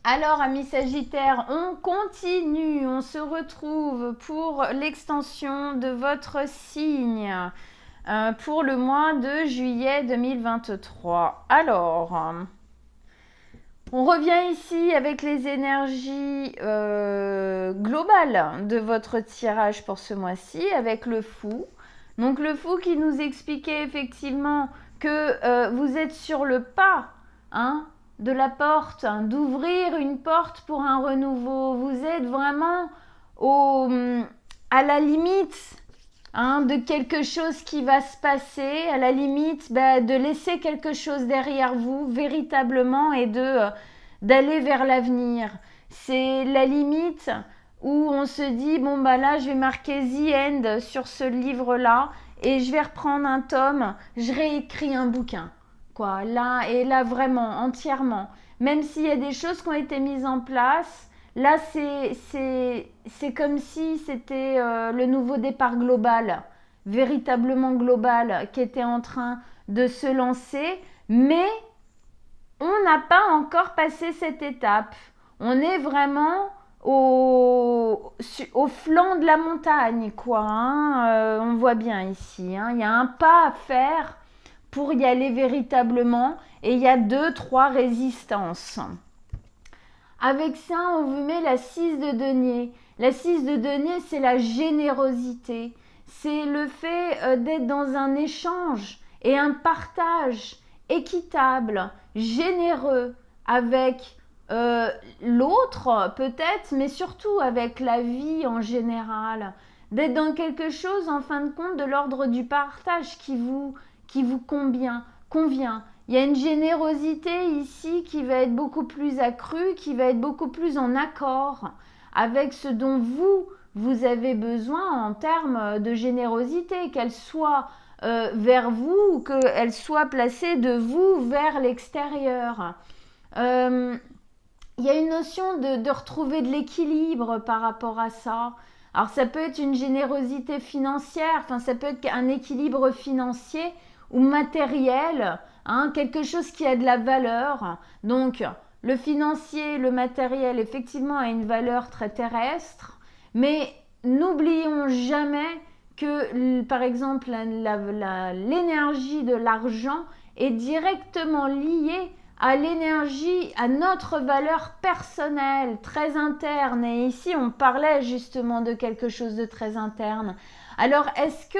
Alors, amis Sagittaires, on continue, on se retrouve pour l'extension de votre signe pour le mois de juillet 2023. Alors, on revient ici avec les énergies globales de votre tirage pour ce mois-ci avec le fou. Donc, le fou qui nous expliquait effectivement que vous êtes sur le pas, de la porte, d'ouvrir une porte pour un renouveau. Vous êtes vraiment à la limite de quelque chose qui va se passer, à la limite de laisser quelque chose derrière vous véritablement et d'aller vers l'avenir. C'est la limite où on se dit, bon là je vais marquer The End sur ce livre-là et je vais reprendre un tome, je réécris un bouquin. Là vraiment, entièrement. Même s'il y a des choses qui ont été mises en place, là c'est comme si c'était le nouveau départ global, véritablement global, qui était en train de se lancer, mais on n'a pas encore passé cette étape. On est vraiment au flanc de la montagne, on voit bien ici, il y a un pas à faire pour y aller véritablement et il y a 2-3 résistances. Avec ça, on vous met la 6 de denier. La 6 de denier, c'est la générosité. C'est le fait d'être dans un échange et un partage équitable, généreux avec l'autre peut-être, mais surtout avec la vie en général. D'être dans quelque chose, en fin de compte, de l'ordre du partage qui vous convient. Il y a une générosité ici qui va être beaucoup plus accrue, qui va être beaucoup plus en accord avec ce dont vous avez besoin en termes de générosité, qu'elle soit vers vous ou qu'elle soit placée de vous vers l'extérieur. Il y a une notion de retrouver de l'équilibre par rapport à ça. Alors ça peut être une générosité financière, ça peut être un équilibre financier ou matériel, quelque chose qui a de la valeur. Donc le financier, le matériel, effectivement, a une valeur très terrestre, mais n'oublions jamais que, par exemple, l'énergie de l'argent est directement liée à l'énergie, à notre valeur personnelle, très interne. Et ici, on parlait justement de quelque chose de très interne. Alors, est-ce que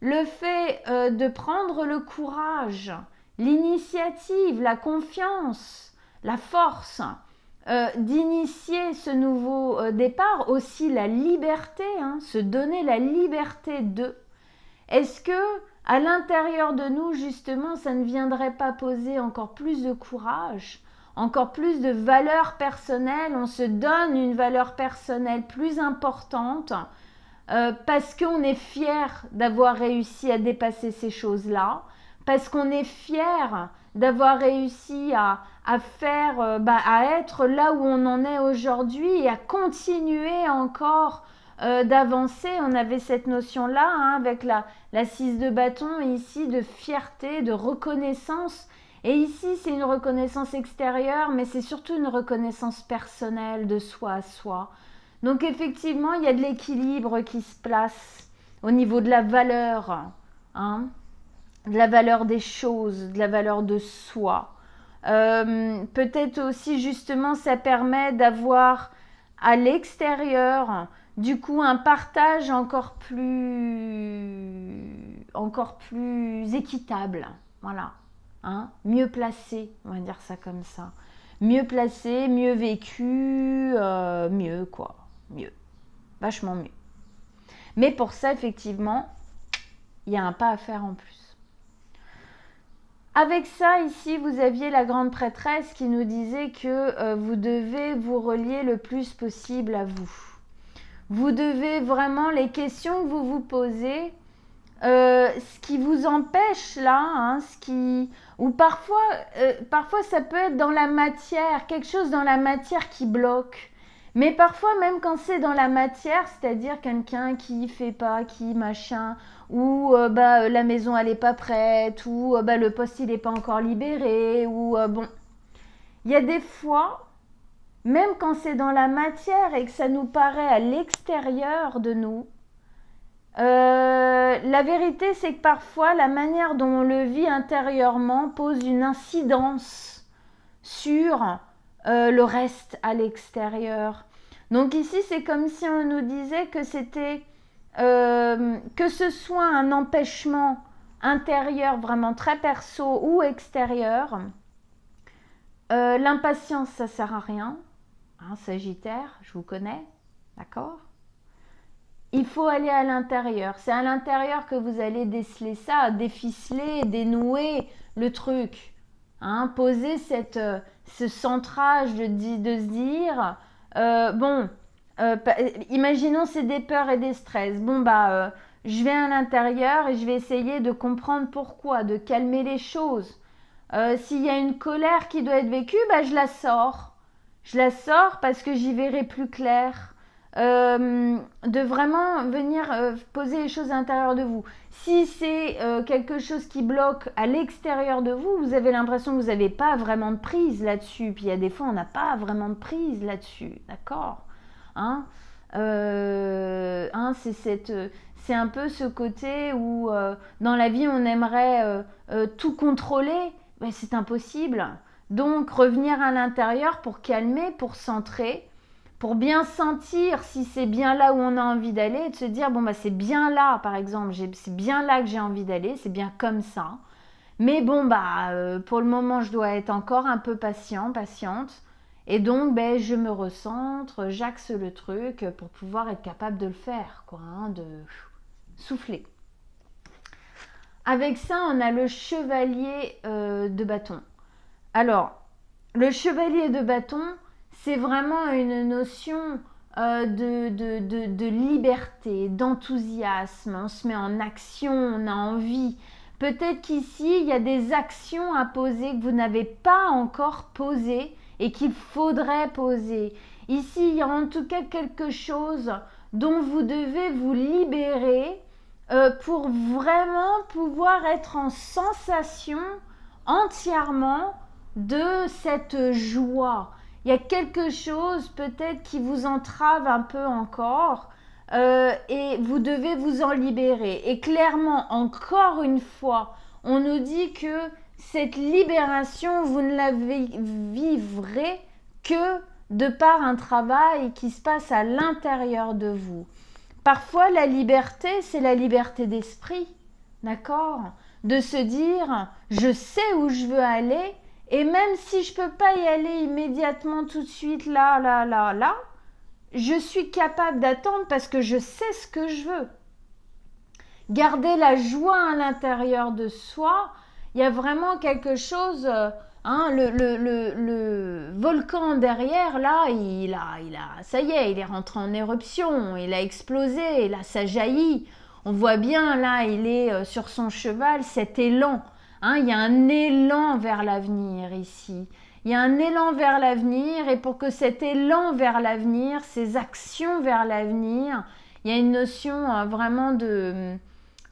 le fait de prendre le courage, l'initiative, la confiance, la force d'initier ce nouveau départ, aussi la liberté, se donner la liberté de, est-ce que à l'intérieur de nous, justement, ça ne viendrait pas poser encore plus de courage, encore plus de valeur personnelle, on se donne une valeur personnelle plus importante parce qu'on est fier d'avoir réussi à dépasser ces choses-là, parce qu'on est fier d'avoir réussi à faire, à être là où on en est aujourd'hui et à continuer encore d'avancer. On avait cette notion-là avec la 6 de bâton ici de fierté, de reconnaissance. Et ici, c'est une reconnaissance extérieure, mais c'est surtout une reconnaissance personnelle de soi à soi. Donc effectivement, il y a de l'équilibre qui se place au niveau de la valeur, de la valeur des choses, de la valeur de soi. Peut-être aussi justement, ça permet d'avoir à l'extérieur du coup un partage encore plus équitable, voilà, mieux placé, on va dire ça comme ça, mieux placé, mieux vécu, mieux, vachement mieux. Mais pour ça, effectivement, il y a un pas à faire en plus. Avec ça, ici, vous aviez la grande prêtresse qui nous disait que vous devez vous relier le plus possible à vous. Vous devez vraiment, les questions que vous vous posez, ce qui vous empêche là, ou parfois ça peut être dans la matière, quelque chose dans la matière qui bloque. Mais parfois même quand c'est dans la matière, c'est-à-dire quelqu'un qui fait pas, qui machin, ou la maison elle est pas prête, ou le poste il est pas encore libéré, ou bon, il y a des fois même quand c'est dans la matière et que ça nous paraît à l'extérieur de nous, la vérité, c'est que parfois, la manière dont on le vit intérieurement pose une incidence sur le reste à l'extérieur. Donc ici, c'est comme si on nous disait que c'était, que ce soit un empêchement intérieur vraiment très perso ou extérieur, l'impatience, ça sert à rien. Hein, Sagittaire, je vous connais, d'accord? Il faut aller à l'intérieur. C'est à l'intérieur que vous allez déceler ça, déficeler, dénouer le truc. Hein, poser ce centrage de se dire, bon, imaginons c'est des peurs et des stress. Bon, je vais à l'intérieur et je vais essayer de comprendre pourquoi, de calmer les choses. S'il y a une colère qui doit être vécue, je la sors. Je la sors parce que j'y verrai plus clair. De vraiment venir poser les choses à l'intérieur de vous. Si c'est quelque chose qui bloque à l'extérieur de vous, vous avez l'impression que vous n'avez pas vraiment de prise là-dessus. Puis il y a des fois, on n'a pas vraiment de prise là-dessus. D'accord, hein, c'est un peu ce côté où dans la vie, on aimerait tout contrôler. Mais c'est impossible. Donc, revenir à l'intérieur pour calmer, pour centrer, pour bien sentir si c'est bien là où on a envie d'aller et de se dire bon c'est bien là par exemple, c'est bien là que j'ai envie d'aller, c'est bien comme ça. Mais bon pour le moment je dois être encore un peu patiente et donc je me recentre, j'axe le truc pour pouvoir être capable de le faire quoi, hein, de souffler. Avec ça on a le chevalier de bâton. Alors le chevalier de bâton, c'est vraiment une notion de liberté, d'enthousiasme. On se met en action, on a envie. Peut-être qu'ici, il y a des actions à poser que vous n'avez pas encore posées et qu'il faudrait poser. Ici, il y a en tout cas quelque chose dont vous devez vous libérer pour vraiment pouvoir être en sensation entièrement de cette joie. Il y a quelque chose peut-être qui vous entrave un peu encore et vous devez vous en libérer. Et clairement, encore une fois, on nous dit que cette libération, vous ne la vivrez que de par un travail qui se passe à l'intérieur de vous. Parfois, la liberté, c'est la liberté d'esprit, d'accord? De se dire, je sais où je veux aller, et même si je ne peux pas y aller immédiatement tout de suite, là, je suis capable d'attendre parce que je sais ce que je veux. Garder la joie à l'intérieur de soi, il y a vraiment quelque chose, le volcan derrière, là, ça y est, il est rentré en éruption, il a explosé, là, ça jaillit. On voit bien, là, il est sur son cheval, cet élan. Il y a un élan vers l'avenir ici. Il y a un élan vers l'avenir et pour que cet élan vers l'avenir, ces actions vers l'avenir, il y a une notion vraiment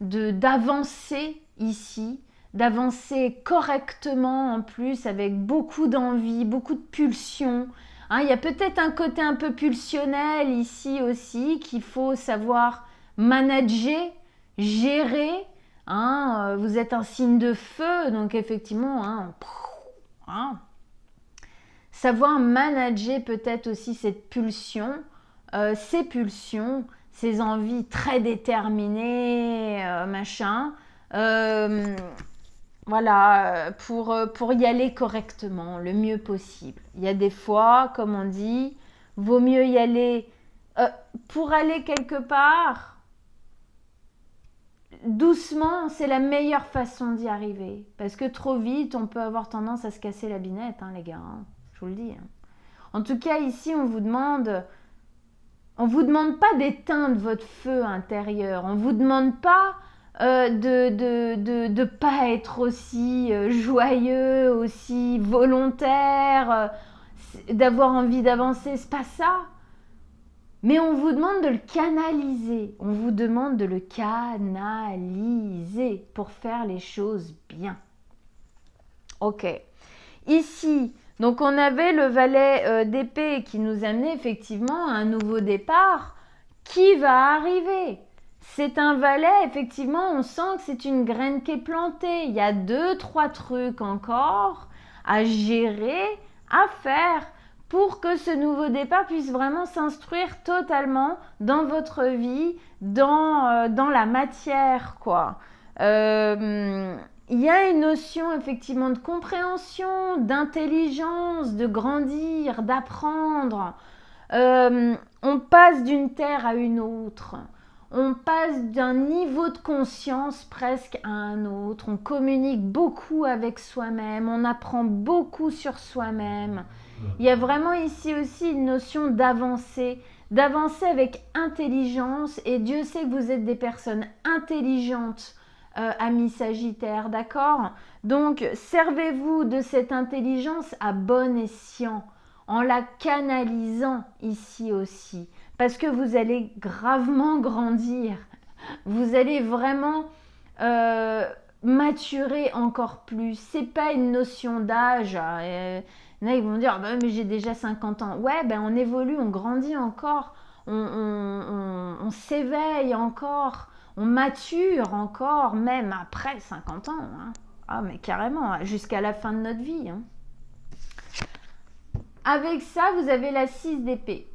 d'avancer ici, d'avancer correctement en plus avec beaucoup d'envie, beaucoup de pulsion. Il y a peut-être un côté un peu pulsionnel ici aussi qu'il faut savoir manager, gérer. Vous êtes un signe de feu, donc effectivement, savoir manager peut-être aussi cette pulsion, ces pulsions, ces envies très déterminées, voilà, pour y aller correctement, le mieux possible. Il y a des fois, comme on dit, vaut mieux y aller pour aller quelque part. Doucement, c'est la meilleure façon d'y arriver. Parce que trop vite, on peut avoir tendance à se casser la binette, les gars. Je vous le dis. En tout cas, ici, on vous demande pas d'éteindre votre feu intérieur. On vous demande pas de pas être aussi joyeux, aussi volontaire, d'avoir envie d'avancer. C'est pas ça. Mais on vous demande de le canaliser. On vous demande de le canaliser pour faire les choses bien. Ok. Ici, Donc on avait le valet d'épée qui nous amenait effectivement à un nouveau départ qui va arriver. C'est un valet, effectivement, on sent que c'est une graine qui est plantée. Il y a 2-3 trucs encore à gérer, à faire pour que ce nouveau départ puisse vraiment s'instruire totalement dans votre vie, dans la matière, quoi. Il y a une notion effectivement de compréhension, d'intelligence, de grandir, d'apprendre. On passe d'une terre à une autre. On passe d'un niveau de conscience presque à un autre. On communique beaucoup avec soi-même. On apprend beaucoup sur soi-même. Il y a vraiment ici aussi une notion d'avancer. D'avancer avec intelligence. Et Dieu sait que vous êtes des personnes intelligentes, amis Sagittaires, d'accord? Donc, servez-vous de cette intelligence à bon escient, en la canalisant ici aussi. Parce que vous allez gravement grandir. Vous allez vraiment maturer encore plus. C'est pas une notion d'âge. Là, ils vont dire, bah, mais j'ai déjà 50 ans. Ouais, ben on évolue, on grandit encore. On s'éveille encore. On mature encore, même après 50 ans. Hein. Ah, mais carrément, jusqu'à la fin de notre vie. Hein. Avec ça, vous avez la 6 d'épée.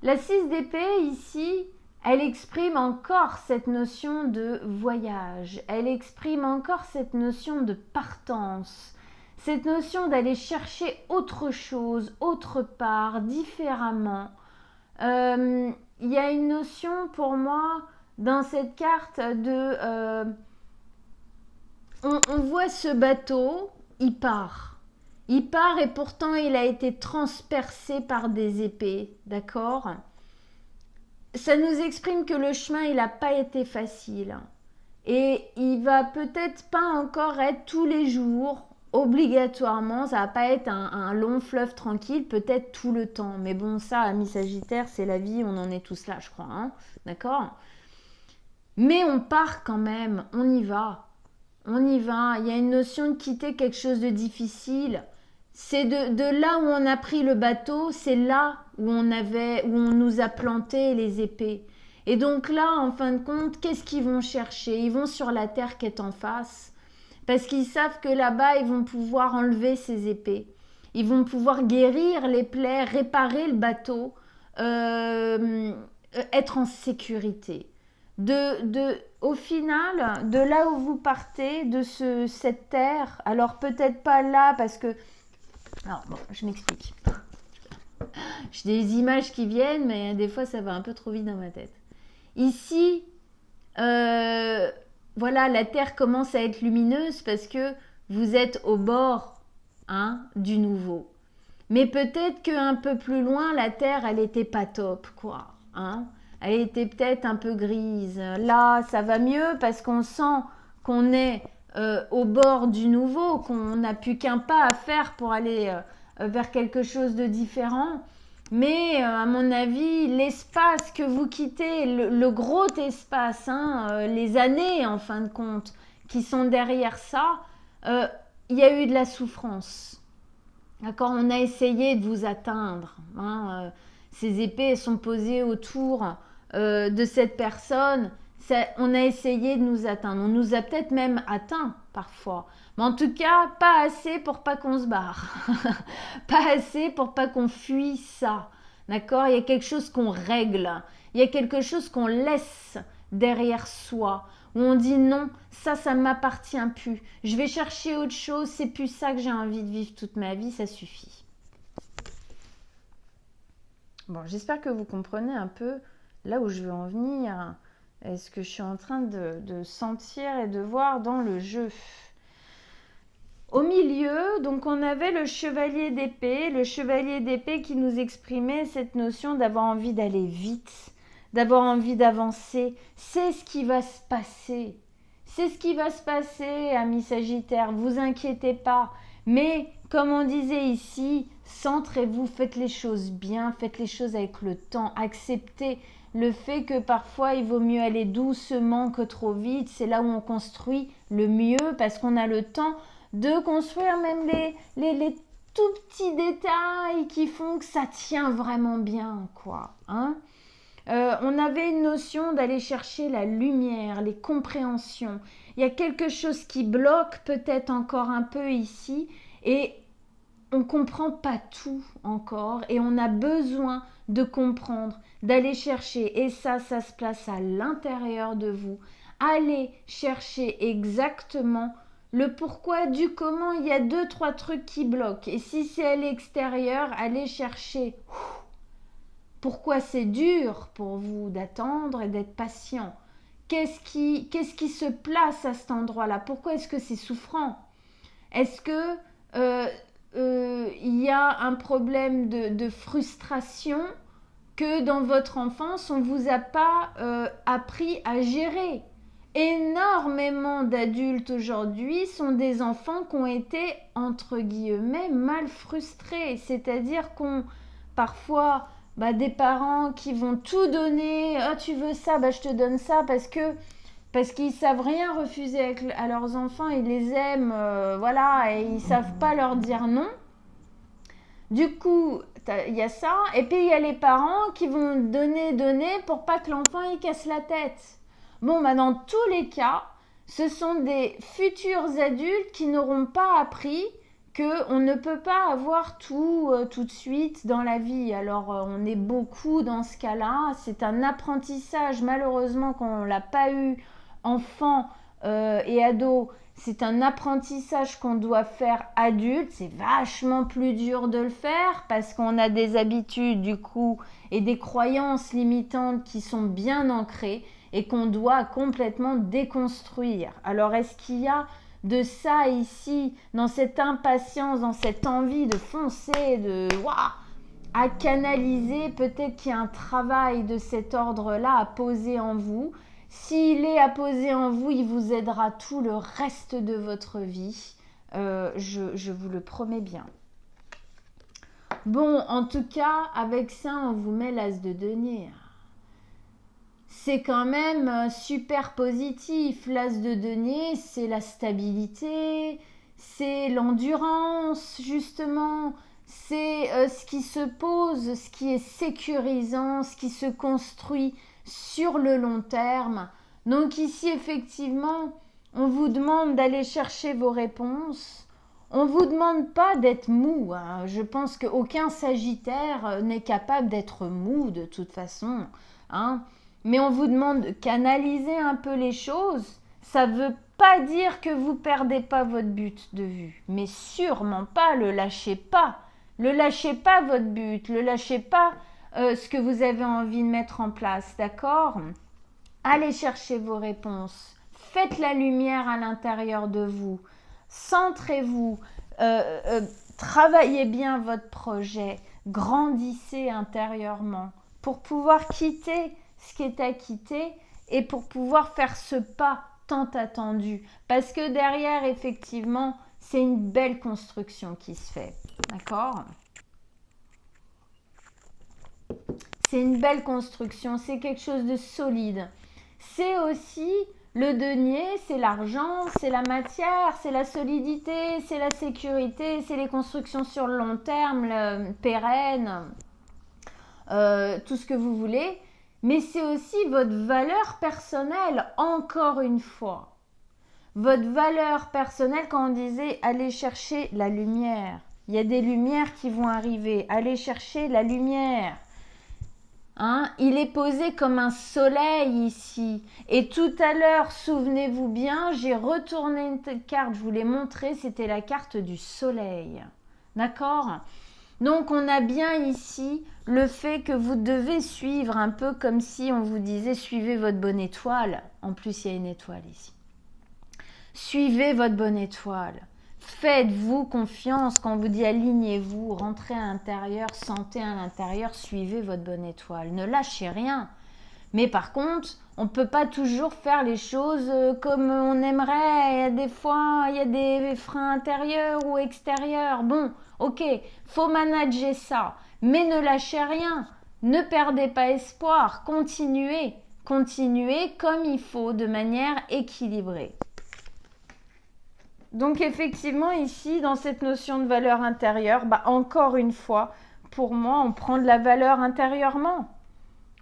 La 6 d'épée, ici, elle exprime encore cette notion de voyage. Elle exprime encore cette notion de partance. Cette notion d'aller chercher autre chose, autre part, différemment. Il y a une notion pour moi dans cette carte de... on voit ce bateau, il part. Il part et pourtant il a été transpercé par des épées, d'accord? Ça nous exprime que le chemin, il n'a pas été facile. Et il va peut-être pas encore être tous les jours, obligatoirement, ça va pas être un long fleuve tranquille, peut-être tout le temps. Mais bon, ça, amis Sagittaires, c'est la vie, on en est tous là, je crois, hein, d'accord? Mais on part quand même, on y va. On y va, il y a une notion de quitter quelque chose de difficile. C'est de là où on a pris le bateau, c'est là où on nous a planté les épées. Et donc là, en fin de compte, qu'est-ce qu'ils vont chercher? Ils vont sur la terre qui est en face, parce qu'ils savent que là-bas, ils vont pouvoir enlever ces épées. Ils vont pouvoir guérir les plaies, réparer le bateau, être en sécurité. Au final, de là où vous partez, de cette terre, alors peut-être pas là, parce que... Alors, bon, je m'explique. J'ai des images qui viennent, mais des fois, ça va un peu trop vite dans ma tête. Ici, voilà, la Terre commence à être lumineuse parce que vous êtes au bord du nouveau. Mais peut-être qu'un peu plus loin, la Terre, elle n'était pas top, quoi. Elle était peut-être un peu grise. Là, ça va mieux parce qu'on sent qu'on est... au bord du nouveau, qu'on n'a plus qu'un pas à faire pour aller vers quelque chose de différent. Mais à mon avis, l'espace que vous quittez, le gros espace, les années en fin de compte, qui sont derrière ça, il y a eu de la souffrance. D'accord, on a essayé de vous atteindre. Ces épées sont posées autour de cette personne. On a essayé de nous atteindre. On nous a peut-être même atteints parfois. Mais en tout cas, pas assez pour pas qu'on se barre. Pas assez pour pas qu'on fuit ça. D'accord? Il y a quelque chose qu'on règle. Il y a quelque chose qu'on laisse derrière soi. Où on dit non, ça ne m'appartient plus. Je vais chercher autre chose. C'est plus ça que j'ai envie de vivre toute ma vie. Ça suffit. Bon, j'espère que vous comprenez un peu là où je veux en venir. Est-ce que je suis en train de sentir et de voir dans le jeu? Au milieu, donc on avait le chevalier d'épée qui nous exprimait cette notion d'avoir envie d'aller vite, d'avoir envie d'avancer. C'est ce qui va se passer. C'est ce qui va se passer, amis Sagittaires, vous inquiétez pas. Mais comme on disait ici, centrez-vous, faites les choses bien, faites les choses avec le temps, acceptez le fait que parfois il vaut mieux aller doucement que trop vite. C'est là où on construit le mieux parce qu'on a le temps de construire même tout petits détails qui font que ça tient vraiment bien, quoi. Hein. On avait une notion d'aller chercher la lumière, les compréhensions. Il y a quelque chose qui bloque peut-être encore un peu ici et on ne comprend pas tout encore et on a besoin de comprendre, d'aller chercher. Et ça se place à l'intérieur de vous. Allez chercher exactement le pourquoi du comment. Il y a 2-3 trucs qui bloquent. Et si c'est à l'extérieur, allez chercher pourquoi c'est dur pour vous d'attendre et d'être patient. Qu'est-ce qui se place à cet endroit-là? Pourquoi est-ce que c'est souffrant? Est-ce que il y a un problème de frustration que dans votre enfance, on ne vous a pas appris à gérer? Énormément d'adultes aujourd'hui sont des enfants qui ont été, entre guillemets, mal frustrés. C'est-à-dire qu'on, parfois, des parents qui vont tout donner. « Ah, tu veux ça, je te donne ça » parce qu'ils savent rien refuser à leurs enfants, ils les aiment, voilà, et ils savent pas leur dire non. Du coup, il y a ça, et puis il y a les parents qui vont donner pour pas que l'enfant il casse la tête. Bon, dans tous les cas, ce sont des futurs adultes qui n'auront pas appris qu'on ne peut pas avoir tout de suite dans la vie. Alors, on est beaucoup dans ce cas-là. C'est un apprentissage, malheureusement, quand on ne l'a pas eu enfant et ado. C'est un apprentissage qu'on doit faire adulte. C'est vachement plus dur de le faire parce qu'on a des habitudes, du coup, et des croyances limitantes qui sont bien ancrées et qu'on doit complètement déconstruire. Alors, est-ce qu'il y a de ça ici, dans cette impatience, dans cette envie de foncer, à canaliser? Peut-être qu'il y a un travail de cet ordre-là à poser en vous. S'il est à poser en vous, il vous aidera tout le reste de votre vie. Je vous le promets bien. Bon, en tout cas, avec ça, on vous met l'as de denier. C'est quand même super positif. L'as de denier, c'est la stabilité, c'est l'endurance, justement. C'est ce qui se pose, ce qui est sécurisant, ce qui se construit sur le long terme. Donc ici, effectivement, on vous demande d'aller chercher vos réponses. On ne vous demande pas d'être mou. Hein. Je pense qu'aucun Sagittaire n'est capable d'être mou de toute façon. Hein. Mais on vous demande de canaliser un peu les choses. Ça ne veut pas dire que vous ne perdez pas votre but de vue. Mais sûrement pas, le lâchez pas. Ne lâchez pas votre but. Ne lâchez pas ce que vous avez envie de mettre en place. D'accord ? Allez chercher vos réponses. Faites la lumière à l'intérieur de vous. Centrez-vous. Travaillez bien votre projet. Grandissez intérieurement pour pouvoir quitter ce qui est à quitter et pour pouvoir faire ce pas tant attendu. Parce que derrière, effectivement, c'est une belle construction qui se fait. D'accord ? C'est une belle construction, c'est quelque chose de solide. C'est aussi le denier, c'est l'argent, c'est la matière, c'est la solidité, c'est la sécurité, c'est les constructions sur le long terme, le pérenne, tout ce que vous voulez. Mais c'est aussi votre valeur personnelle, encore une fois. Votre valeur personnelle, quand on disait aller chercher la lumière. Il y a des lumières qui vont arriver. Allez chercher la lumière. Hein, il est posé comme un soleil ici. Et tout à l'heure, souvenez-vous bien, j'ai retourné une carte, je vous l'ai montré, c'était la carte du soleil. D'accord ? Donc, on a bien ici le fait que vous devez suivre un peu comme si on vous disait suivez votre bonne étoile. En plus, il y a une étoile ici. Suivez votre bonne étoile. Faites-vous confiance quand on vous dit alignez-vous, rentrez à l'intérieur, sentez à l'intérieur, suivez votre bonne étoile. Ne lâchez rien. Mais par contre, on ne peut pas toujours faire les choses comme on aimerait. Il y a des fois, il y a des freins intérieurs ou extérieurs. Bon, ok, faut manager ça. Mais ne lâchez rien. Ne perdez pas espoir. Continuez. Continuez comme il faut, de manière équilibrée. Donc effectivement, ici, dans cette notion de valeur intérieure, bah, encore une fois, pour moi, on prend de la valeur intérieurement.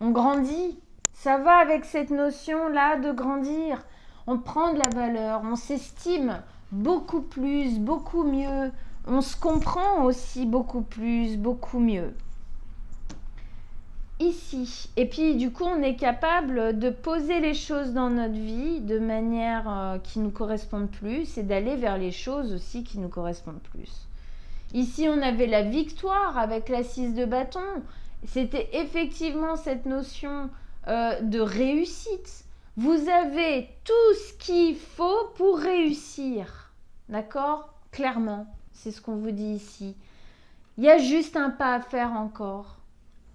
On grandit. Ça va avec cette notion-là de grandir. On prend de la valeur, on s'estime beaucoup plus, beaucoup mieux. On se comprend aussi beaucoup plus, beaucoup mieux. Ici. Et puis du coup, on est capable de poser les choses dans notre vie de manière qui nous correspondent plus et d'aller vers les choses aussi qui nous correspondent plus. Ici, on avait la victoire avec la 6 de bâton. C'était effectivement cette notion de réussite. Vous avez tout ce qu'il faut pour réussir. D'accord? Clairement, c'est ce qu'on vous dit ici. Il y a juste un pas à faire encore.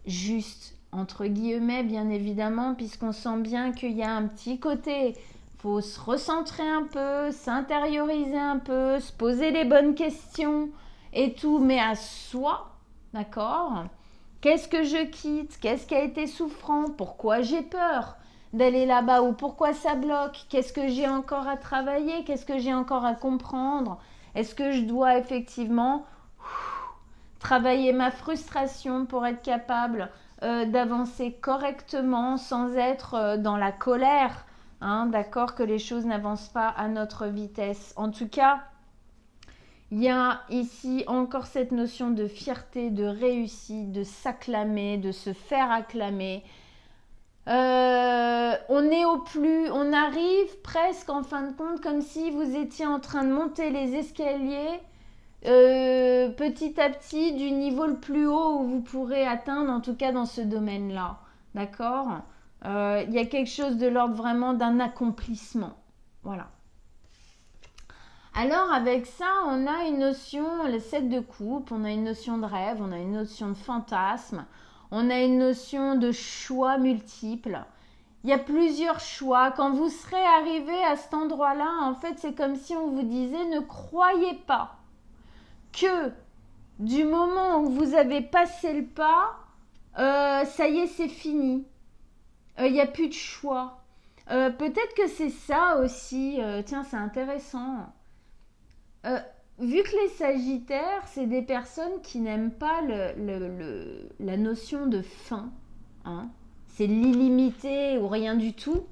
Juste, entre guillemets, bien évidemment, puisqu'on sent bien qu'il y a un petit côté. Il faut se recentrer un peu, s'intérioriser un peu, se poser les bonnes questions et tout, mais à soi, d'accord? Qu'est-ce que je quitte? Qu'est-ce qui a été souffrant? Pourquoi j'ai peur d'aller là-bas ou pourquoi ça bloque? Qu'est-ce que j'ai encore à travailler? Qu'est-ce que j'ai encore à comprendre? Est-ce que je dois effectivement travailler ma frustration pour être capable d'avancer correctement sans être dans la colère, hein, d'accord, que les choses n'avancent pas à notre vitesse. En tout cas, il y a ici encore cette notion de fierté, de réussite, de s'acclamer, de se faire acclamer. On arrive presque en fin de compte comme si vous étiez en train de monter les escaliers petit à petit du niveau le plus haut où vous pourrez atteindre, en tout cas dans ce domaine-là. D'accord? Il y a quelque chose de l'ordre vraiment d'un accomplissement. Voilà. Alors avec ça, on a une notion, le 7 de coupe, on a une notion de rêve, on a une notion de fantasme, on a une notion de choix multiples. Il y a plusieurs choix. Quand vous serez arrivé à cet endroit-là, en fait, c'est comme si on vous disait ne croyez pas que du moment où vous avez passé le pas, ça y est, c'est fini. Il n'y a plus de choix. Peut-être que c'est ça aussi. Tiens, c'est intéressant. Vu que les Sagittaires, c'est des personnes qui n'aiment pas la notion de fin, hein, c'est l'illimité ou rien du tout,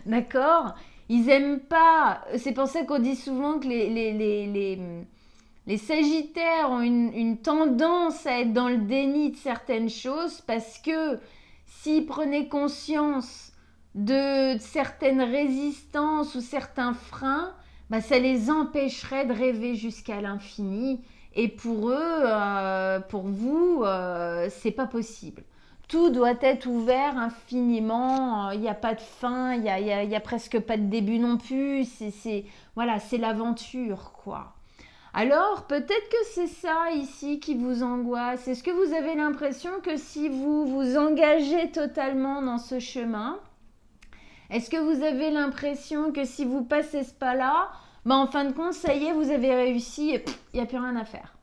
d'accord? Ils aiment pas, c'est pour ça qu'on dit souvent que les Sagittaires ont une tendance à être dans le déni de certaines choses parce que s'ils prenaient conscience de certaines résistances ou certains freins, bah, ça les empêcherait de rêver jusqu'à l'infini. Et pour eux, pour vous, c'est pas possible. Tout doit être ouvert infiniment. Il n'y a pas de fin. Il y a presque pas de début non plus. Voilà, c'est l'aventure, quoi. Alors, peut-être que c'est ça ici qui vous angoisse. Est-ce que vous avez l'impression que si vous vous engagez totalement dans ce chemin, est-ce que vous avez l'impression que si vous passez ce pas-là, bah en fin de compte, ça y est, vous avez réussi et il n'y a plus rien à faire?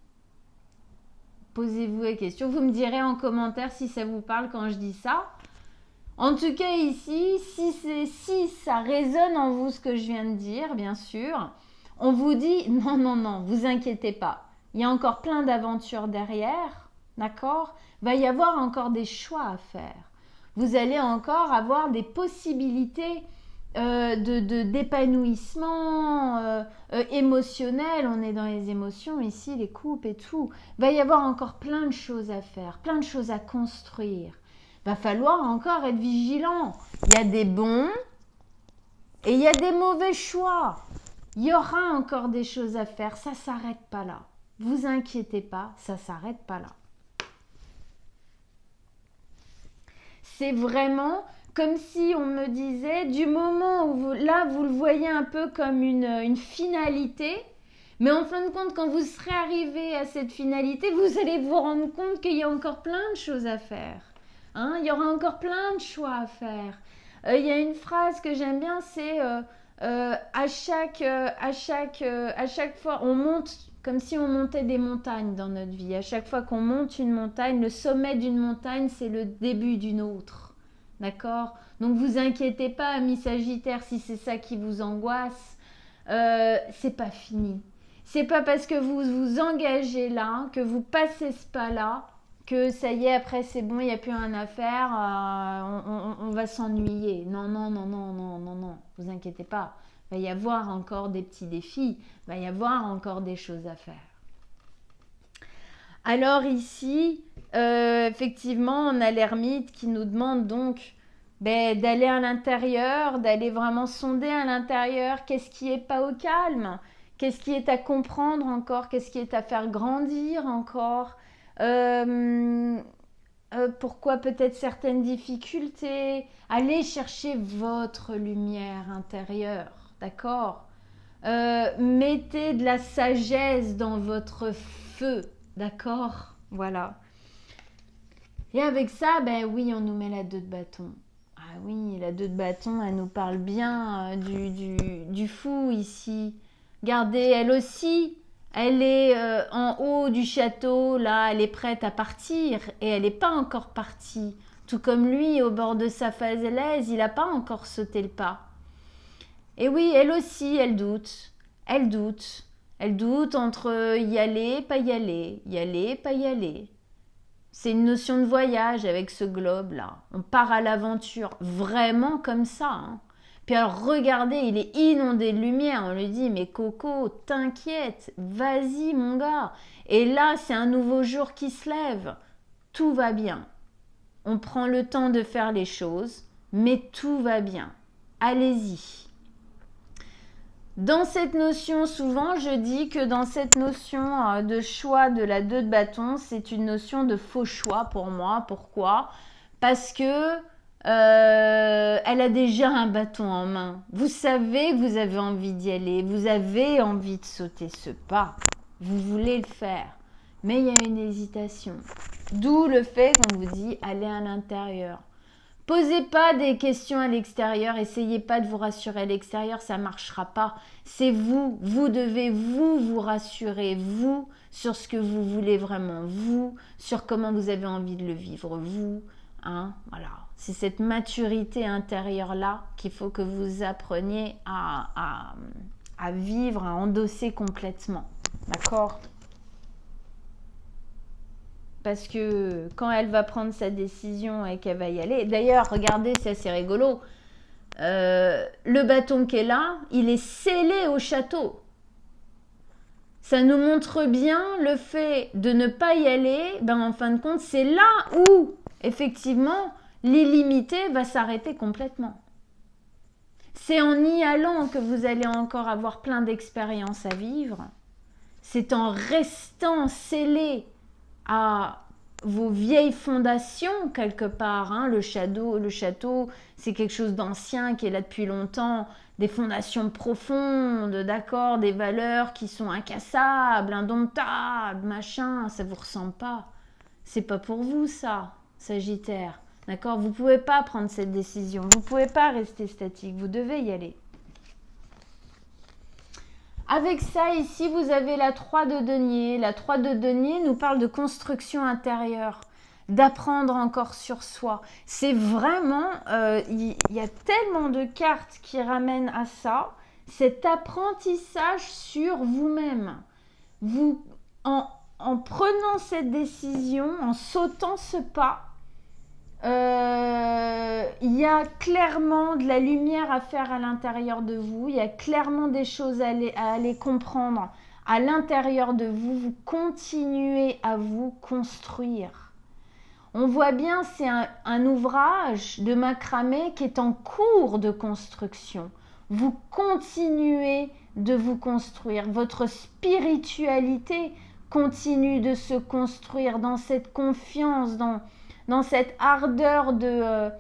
Posez-vous la question. Vous me direz en commentaire si ça vous parle quand je dis ça. En tout cas, ici, si ça résonne en vous ce que je viens de dire, bien sûr, on vous dit non, non, non, vous inquiétez pas. Il y a encore plein d'aventures derrière, d'accord? Va y avoir encore des choix à faire. Vous allez encore avoir des possibilités d'épanouissement émotionnel. On est dans les émotions ici, les coupes et tout. Va y avoir encore plein de choses à faire, plein de choses à construire. Va falloir encore être vigilant. Il y a des bons et il y a des mauvais choix. Il y aura encore des choses à faire. Ça ne s'arrête pas là. Vous inquiétez pas, ça ne s'arrête pas là. C'est vraiment comme si on me disait, du moment où vous le voyez un peu comme une finalité, mais en fin de compte, quand vous serez arrivé à cette finalité, vous allez vous rendre compte qu'il y a encore plein de choses à faire. Hein, il y aura encore plein de choix à faire. Il y a une phrase que j'aime bien, c'est à chaque fois, on monte comme si on montait des montagnes dans notre vie. À chaque fois qu'on monte une montagne, le sommet d'une montagne, c'est le début d'une autre. D'accord? Donc vous inquiétez pas, amis Sagittaires, si c'est ça qui vous angoisse. c'est pas fini. C'est pas parce que vous vous engagez là, que vous passez ce pas-là, que ça y est, après c'est bon, il n'y a plus rien à faire, on va s'ennuyer. Non, non, non, non, non, non, non, vous inquiétez pas. Il va y avoir encore des petits défis, il va y avoir encore des choses à faire. Alors ici, effectivement, on a l'ermite qui nous demande donc d'aller à l'intérieur, d'aller vraiment sonder à l'intérieur qu'est-ce qui est pas au calme, qu'est-ce qui est à comprendre encore, qu'est-ce qui est à faire grandir encore, pourquoi peut-être certaines difficultés. Allez chercher votre lumière intérieure, d'accord? Mettez de la sagesse dans votre feu, d'accord? Voilà. Et avec ça, ben oui, on nous met la 2 de bâton. Ah oui, la 2 de bâton, elle nous parle bien du fou ici. Regardez, elle aussi, elle est en haut du château, là, elle est prête à partir. Et elle n'est pas encore partie. Tout comme lui, au bord de sa falaise, il n'a pas encore sauté le pas. Et oui, elle aussi, elle doute. Elle doute. Elle doute entre y aller, pas y aller. Y aller, pas y aller. C'est une notion de voyage avec ce globe-là. On part à l'aventure, vraiment comme ça. Hein. Puis alors, regardez, il est inondé de lumière. On lui dit, mais Coco, t'inquiète, vas-y mon gars. Et là, c'est un nouveau jour qui se lève. Tout va bien. On prend le temps de faire les choses, mais tout va bien. Allez-y. Dans cette notion, souvent, je dis que dans cette notion de choix de la 2 de bâton, c'est une notion de faux choix pour moi. Pourquoi? Parce que elle a déjà un bâton en main. Vous savez que vous avez envie d'y aller, vous avez envie de sauter ce pas. Vous voulez le faire, mais il y a une hésitation. D'où le fait qu'on vous dit allez à l'intérieur. Posez pas des questions à l'extérieur, essayez pas de vous rassurer à l'extérieur, ça marchera pas. C'est vous, vous devez vous rassurer, vous, sur ce que vous voulez vraiment, vous, sur comment vous avez envie de le vivre, vous. Hein, voilà. C'est cette maturité intérieure-là qu'il faut que vous appreniez à vivre, à endosser complètement. D'accord ? Parce que quand elle va prendre sa décision et qu'elle va y aller... D'ailleurs, regardez, c'est assez rigolo. Le bâton qui est là, il est scellé au château. Ça nous montre bien le fait de ne pas y aller. En fin de compte, c'est là où, effectivement, l'illimité va s'arrêter complètement. C'est en y allant que vous allez encore avoir plein d'expériences à vivre. C'est en restant scellé à vos vieilles fondations quelque part. Hein. Le château, c'est quelque chose d'ancien qui est là depuis longtemps, des fondations profondes, d'accord, des valeurs qui sont incassables, indomptables, machin, ça vous ressemble pas. C'est pas pour vous ça, Sagittaire. D'accord, vous pouvez pas prendre cette décision, vous pouvez pas rester statique, vous devez y aller. Avec ça, ici, vous avez la 3 de denier. La 3 de denier nous parle de construction intérieure, d'apprendre encore sur soi. C'est vraiment, il y a tellement de cartes qui ramènent à ça, cet apprentissage sur vous-même. Vous, en prenant cette décision, en sautant ce pas, il y a clairement de la lumière à faire à l'intérieur de vous, il y a clairement des choses à aller comprendre à l'intérieur de vous, vous continuez à vous construire. On voit bien, c'est un ouvrage de macramé qui est en cours de construction. Vous continuez de vous construire, votre spiritualité continue de se construire dans cette confiance, dans cette ardeur de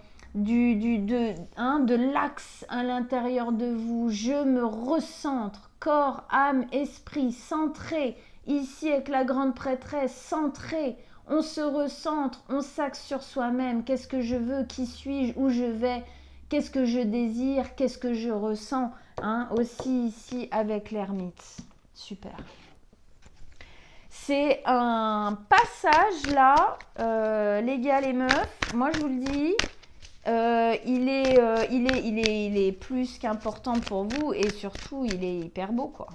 l'axe à l'intérieur de vous. Je me recentre, corps, âme, esprit, centré. Ici avec la grande prêtresse, centré. On se recentre, on s'axe sur soi-même. Qu'est-ce que je veux? Qui suis-je? Où je vais? Qu'est-ce que je désire? Qu'est-ce que je ressens? Aussi ici avec l'ermite. Super. C'est un passage là, les gars, les meufs, moi je vous le dis, il est plus qu'important pour vous et surtout, il est hyper beau, quoi.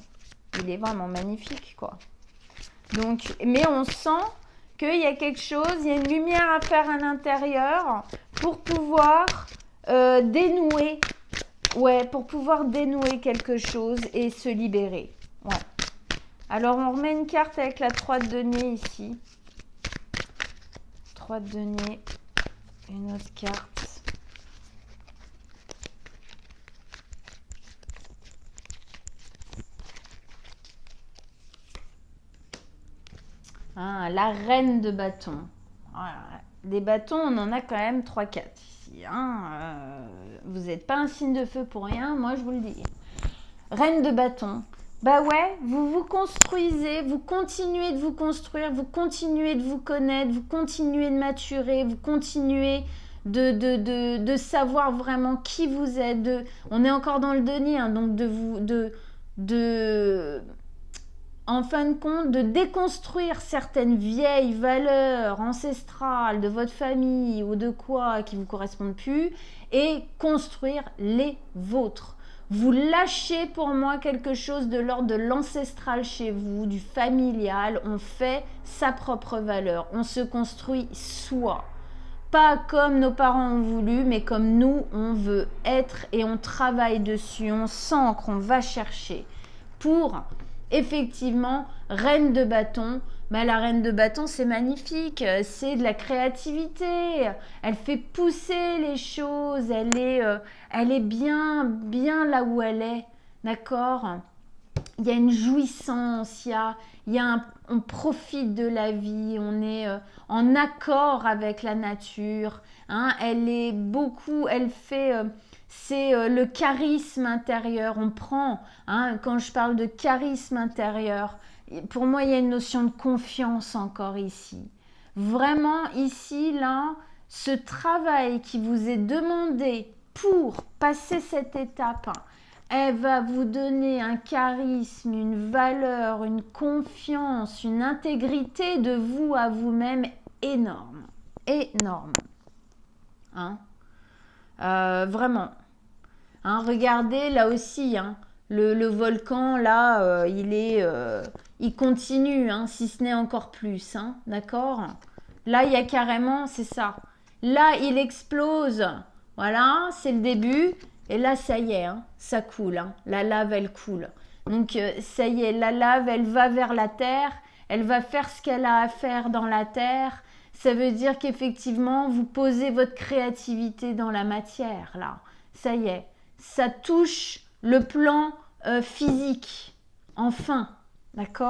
Il est vraiment magnifique, quoi. Donc, mais on sent qu'il y a quelque chose, il y a une lumière à faire à l'intérieur pour pouvoir dénouer. Ouais, pour pouvoir dénouer quelque chose et se libérer. Ouais. Alors, on remet une carte avec la 3 de denier ici. 3 de denier. Une autre carte. Hein, la reine de bâton. Voilà. Des bâtons, on en a quand même 3-4 ici. Hein. Vous n'êtes pas un signe de feu pour rien, moi je vous le dis. Reine de bâton. Bah ouais, vous vous construisez, vous continuez de vous construire, vous continuez de vous connaître, vous continuez de maturer, vous continuez de savoir vraiment qui vous êtes. On est encore dans le denier, hein, donc en fin de compte, de déconstruire certaines vieilles valeurs ancestrales de votre famille ou de quoi qui ne vous correspondent plus et construire les vôtres. Vous lâchez pour moi quelque chose de l'ordre de l'ancestral chez vous, du familial. On fait sa propre valeur. On se construit soi. Pas comme nos parents ont voulu, mais comme nous, on veut être et on travaille dessus. On s'ancre, on va chercher pour... Effectivement, reine de bâton, bah, la reine de bâton c'est magnifique, c'est de la créativité, elle fait pousser les choses, elle est bien là où elle est, d'accord? Il y a une jouissance, on profite de la vie, on est en accord avec la nature, hein, elle fait... c'est le charisme intérieur. On prend, hein, quand je parle de charisme intérieur, pour moi, il y a une notion de confiance encore ici. Vraiment, ici, là, ce travail qui vous est demandé pour passer cette étape, elle va vous donner un charisme, une valeur, une confiance, une intégrité de vous à vous-même énorme. Énorme. Hein? Vraiment. Hein, regardez là aussi, hein, le volcan là, il continue, hein, si ce n'est encore plus, hein, d'accord? Là, il y a carrément, c'est ça. Là, il explose. Voilà, c'est le début. Et là, ça y est, hein, ça coule. Hein, la lave, elle coule. Donc, ça y est, la lave, elle va vers la terre. Elle va faire ce qu'elle a à faire dans la terre. Ça veut dire qu'effectivement, vous posez votre créativité dans la matière, là. Ça y est. Ça touche le plan physique. Enfin, d'accord?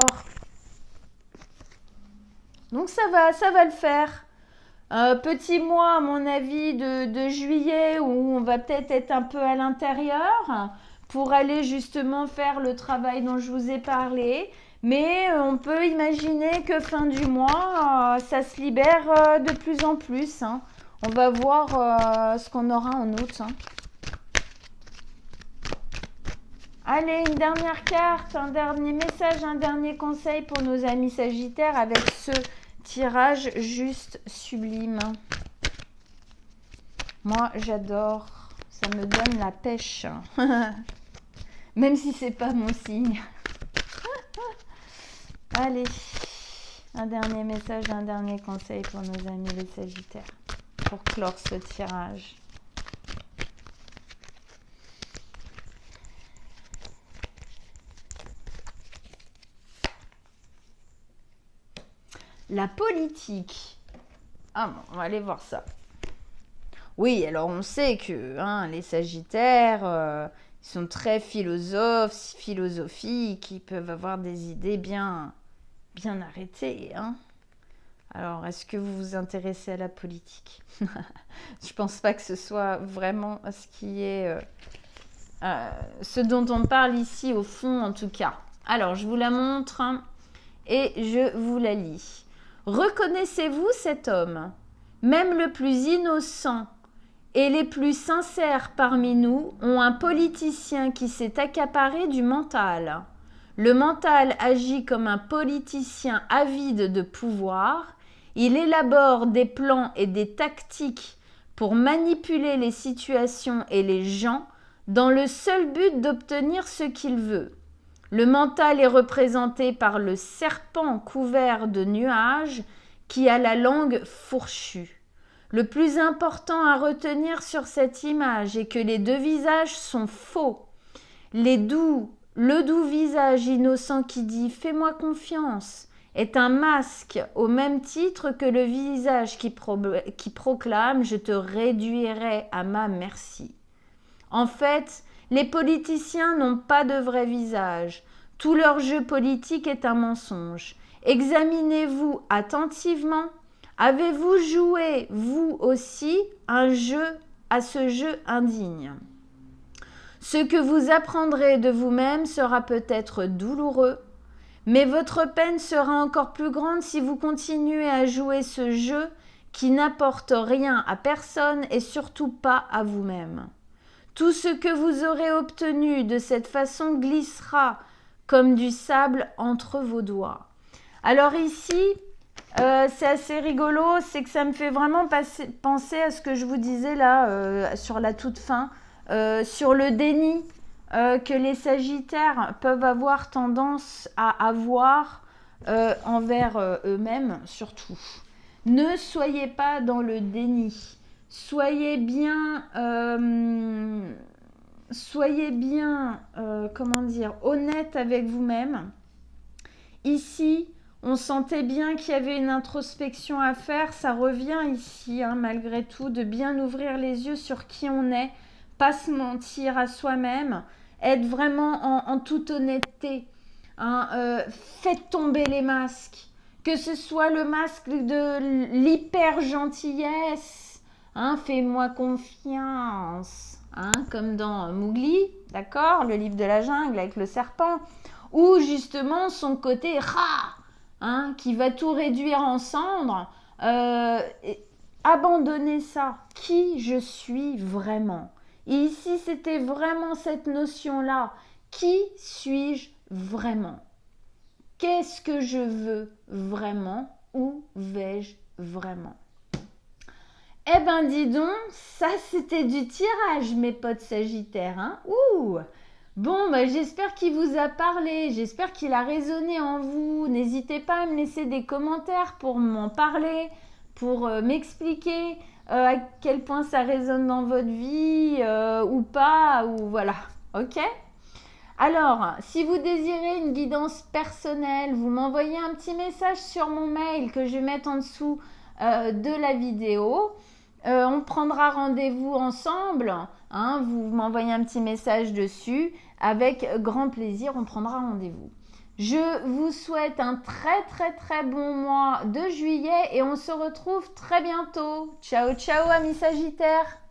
Donc ça va le faire. Petit mois, à mon avis, de juillet, où on va peut-être être un peu à l'intérieur pour aller justement faire le travail dont je vous ai parlé. Mais on peut imaginer que fin du mois, ça se libère de plus en plus. Hein. On va voir ce qu'on aura en août. Hein. Allez, une dernière carte, un dernier message, un dernier conseil pour nos amis Sagittaires avec ce tirage juste sublime. Moi, j'adore. Ça me donne la pêche. Même si c'est pas mon signe. Allez, un dernier message, un dernier conseil pour nos amis les Sagittaires. Pour clore ce tirage. La politique. Ah bon, on va aller voir ça. Oui, alors on sait que hein, les Sagittaires, ils sont très philosophiques, ils peuvent avoir des idées bien arrêtées. Hein. Alors, est-ce que vous vous intéressez à la politique? Je pense pas que ce soit vraiment ce qui est... ce dont on parle ici au fond en tout cas. Alors, je vous la montre hein, et je vous la lis. Reconnaissez-vous cet homme? Même le plus innocent et les plus sincères parmi nous ont un politicien qui s'est accaparé du mental. Le mental agit comme un politicien avide de pouvoir. Il élabore des plans et des tactiques pour manipuler les situations et les gens dans le seul but d'obtenir ce qu'il veut. Le mental est représenté par le serpent couvert de nuages qui a la langue fourchue. Le plus important à retenir sur cette image est que les deux visages sont faux. Le doux visage innocent qui dit « Fais-moi confiance » est un masque au même titre que le visage qui proclame « Je te réduirai à ma merci ». En fait, les politiciens n'ont pas de vrai visage. Tout leur jeu politique est un mensonge. Examinez-vous attentivement. Avez-vous joué, vous aussi, à ce jeu indigne? Ce que vous apprendrez de vous-même sera peut-être douloureux, mais votre peine sera encore plus grande si vous continuez à jouer ce jeu qui n'apporte rien à personne et surtout pas à vous-même. Tout ce que vous aurez obtenu de cette façon glissera comme du sable entre vos doigts. Alors ici, c'est assez rigolo, c'est que ça me fait vraiment penser à ce que je vous disais là, sur la toute fin, sur le déni que les Sagittaires peuvent avoir tendance à avoir envers eux-mêmes surtout. Ne soyez pas dans le déni. Soyez bien, honnête avec vous-même. Ici, on sentait bien qu'il y avait une introspection à faire. Ça revient ici, malgré tout, de bien ouvrir les yeux sur qui on est, pas se mentir à soi-même, être vraiment en toute honnêteté. Faites tomber les masques, que ce soit le masque de l'hyper gentillesse, fais-moi confiance, comme dans Mowgli, d'accord, le livre de la jungle avec le serpent, ou justement son côté qui va tout réduire en cendres. Abandonnez ça. Qui je suis vraiment? Et ici, c'était vraiment cette notion-là. Qui suis-je vraiment? Qu'est-ce que je veux vraiment? Où vais-je vraiment? Eh ben, dis donc, ça c'était du tirage, mes potes Sagittaires. Ouh! Bon, j'espère qu'il vous a parlé, j'espère qu'il a résonné en vous. N'hésitez pas à me laisser des commentaires pour m'en parler, pour m'expliquer à quel point ça résonne dans votre vie ou pas, ou voilà, ok? Alors, si vous désirez une guidance personnelle, vous m'envoyez un petit message sur mon mail que je vais mettre en dessous de la vidéo. On prendra rendez-vous ensemble, vous m'envoyez un petit message dessus, avec grand plaisir, on prendra rendez-vous. Je vous souhaite un très très très bon mois de juillet et on se retrouve très bientôt. Ciao ciao amis Sagittaires!